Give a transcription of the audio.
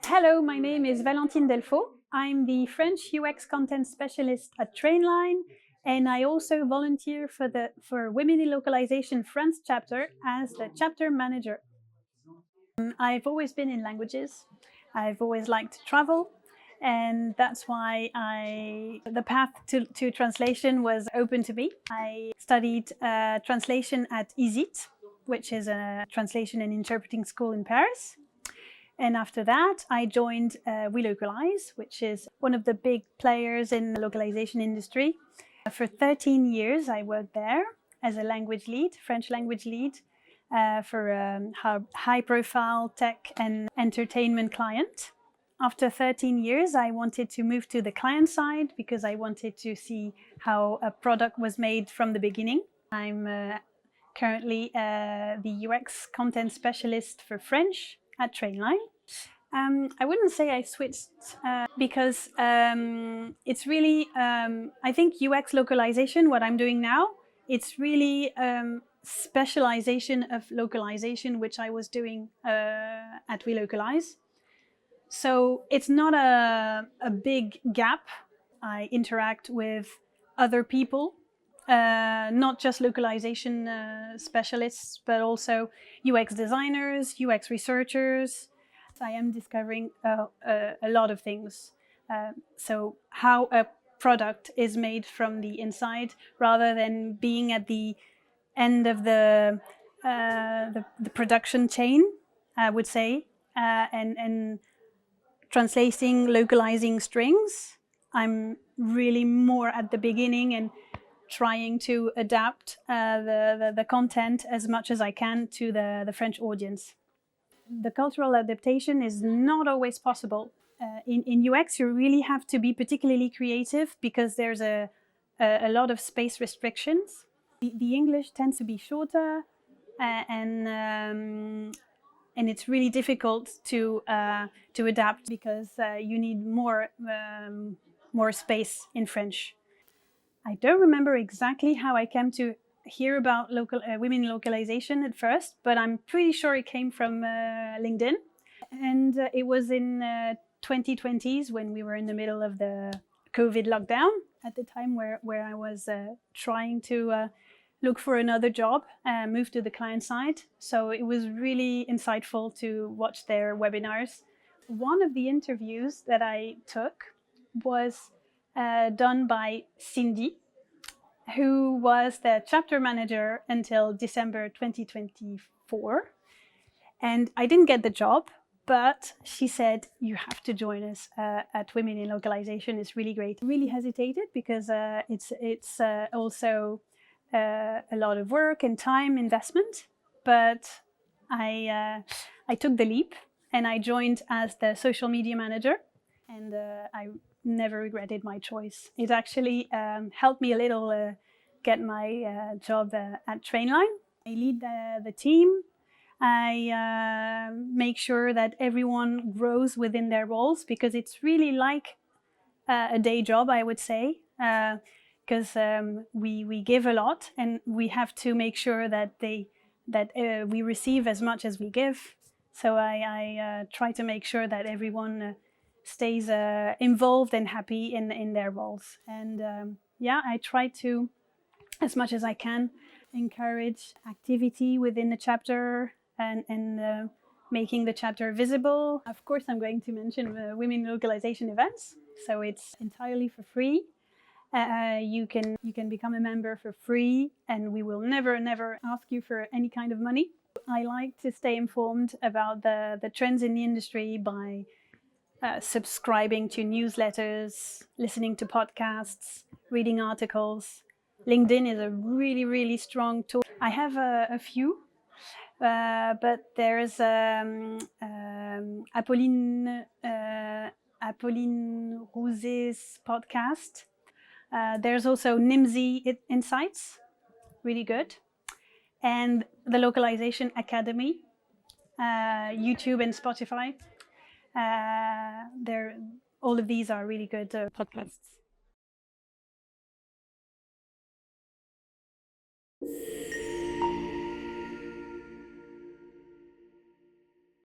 Hello, my name is Valentine Delfau. I'm the French UX content specialist at Trainline, and I also volunteer for Women in Localization France chapter as the chapter manager. I've always been in languages. I've always liked to travel, and that's why the path to translation was open to me. I studied translation at ISIT, which is a translation and interpreting school in Paris. And after that, I joined Welocalize, which is one of the big players in the localization industry. For 13 years, I worked there as a language lead, French language lead, for a high-profile tech and entertainment client. After 13 years, I wanted to move to the client side because I wanted to see how a product was made from the beginning. I'm currently the UX content specialist for French at Trainline. I wouldn't say I switched because it's really, I think UX localization, what I'm doing now, it's really specialization of localization, which I was doing at Welocalize. So it's not a big gap. I interact with other people, not just localization specialists, but also UX designers, UX researchers. I am discovering a lot of things. So how a product is made from the inside, rather than being at the end of the production chain, I would say, and translating, localizing strings. I'm really more at the beginning and trying to adapt the content as much as I can to the French audience. The cultural adaptation is not always possible. In UX, you really have to be particularly creative because there's a lot of space restrictions. The English tends to be shorter, and it's really difficult to adapt because you need more space in French. I don't remember exactly how I came to hear about women in localization at first, but I'm pretty sure it came from LinkedIn. And it was in 2020s when we were in the middle of the COVID lockdown, at the time where I was trying to look for another job and move to the client side. So it was really insightful to watch their webinars. One of the interviews that I took was done by Cindy, who was the chapter manager until December 2024. And I didn't get the job, but she said, you have to join us at Women in Localization. It's really great. I really hesitated because it's also a lot of work and time investment. But I took the leap and I joined as the social media manager. And I never regretted my choice. It actually helped me a little get my job at Trainline. I lead the team. I make sure that everyone grows within their roles because it's really like a day job, I would say, because we give a lot and we have to make sure that we receive as much as we give. So I try to make sure that everyone stays involved and happy in their roles. And yeah, I try to, as much as I can, encourage activity within the chapter and making the chapter visible. Of course, I'm going to mention women localization events, so it's entirely for free. You can become a member for free, and we will never ask you for any kind of money. I like to stay informed about the trends in the industry by subscribing to newsletters, listening to podcasts, reading articles. LinkedIn is a really strong tool. I have a few, but there's Apolline Rouzet's podcast. There's also Nimsy Insights, really good. And the Localization Academy, YouTube and Spotify. All of these are really good podcasts.